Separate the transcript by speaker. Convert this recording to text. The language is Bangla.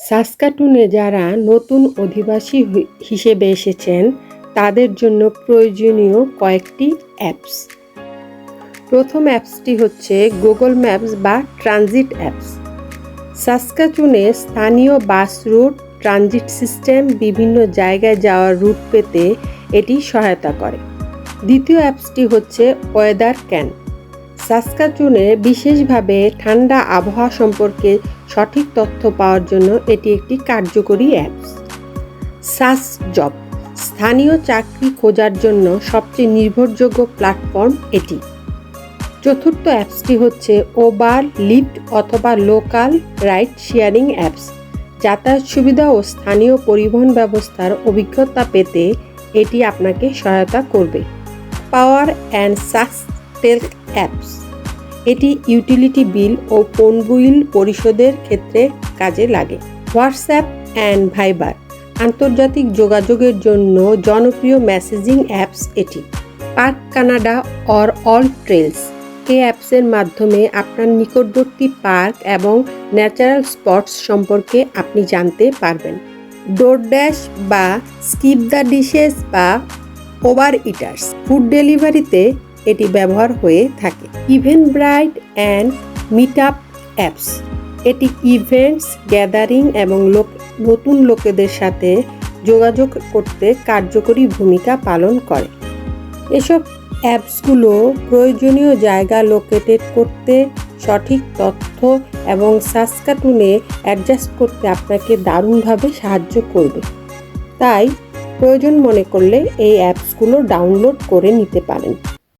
Speaker 1: সাসকাটুনে যারা নতুন অধিবাসী হিসেবে এসেছেন তাদের জন্য প্রয়োজনীয় কয়েকটি অ্যাপস। প্রথম অ্যাপসটি হচ্ছে গুগল ম্যাপস বা ট্রানজিট অ্যাপস। সাসকাচুনে স্থানীয় বাস রুট, ট্রানজিট সিস্টেম, বিভিন্ন জায়গায় যাওয়ার রুট পেতে এটি সহায়তা করে। দ্বিতীয় অ্যাপসটি হচ্ছে ওয়েদার ক্যান। সাসকাচুনে বিশেষভাবে ঠান্ডা আবহাওয়া সম্পর্কে সঠিক তথ্য পাওয়ার জন্য এটি একটি কার্যকরী অ্যাপস। সাস জব, স্থানীয় চাকরি খোঁজার জন্য সবচেয়ে নির্ভরযোগ্য প্ল্যাটফর্ম এটি। চতুর্থ অ্যাপসটি হচ্ছে ওবার, লিফট অথবা লোকাল রাইড শেয়ারিং অ্যাপস। যাতায়াত সুবিধা ও স্থানীয় পরিবহন ব্যবস্থার অভিজ্ঞতা পেতে এটি আপনাকে সহায়তা করবে। পাওয়ার অ্যান্ড সাসটেল অ্যাপস, এটি ইউটিলিটি বিল ও ফোন বিল পরিশোধের ক্ষেত্রে কাজে লাগে। হোয়াটসঅ্যাপ অ্যান্ড ভাইবার, আন্তর্জাতিক যোগাযোগের জন্য জনপ্রিয় মেসেজিং অ্যাপস এটি। Park Canada or all trails, এই অ্যাপসের মাধ্যমে আপনার নিকটবর্তী পার্ক এবং ন্যাচারাল স্পটস সম্পর্কে আপনি জানতে পারবেন। ডোরড্যাশ বা স্কিপ দ্য ডিশেস বা ওভার ইটার্স, ফুড ডেলিভারিতে এটি ব্যবহার হয়ে থাকে। ইভেন্টব্রাইট অ্যান্ড মিটআপ অ্যাপস, এটি ইভেন্টস, গ্যাদারিং এবং নতুন লোকেদের সাথে যোগাযোগ করতে কার্যকরী ভূমিকা পালন করে। এসব অ্যাপসগুলো প্রয়োজনীয় জায়গা লোকেটেড করতে, সঠিক তথ্য এবং সাসকাটুনে অ্যাডজাস্ট করতে আপনাকে দারুণভাবে সাহায্য করবে। তাই প্রয়োজন মনে করলে এই অ্যাপসগুলো ডাউনলোড করে নিতে পারেন।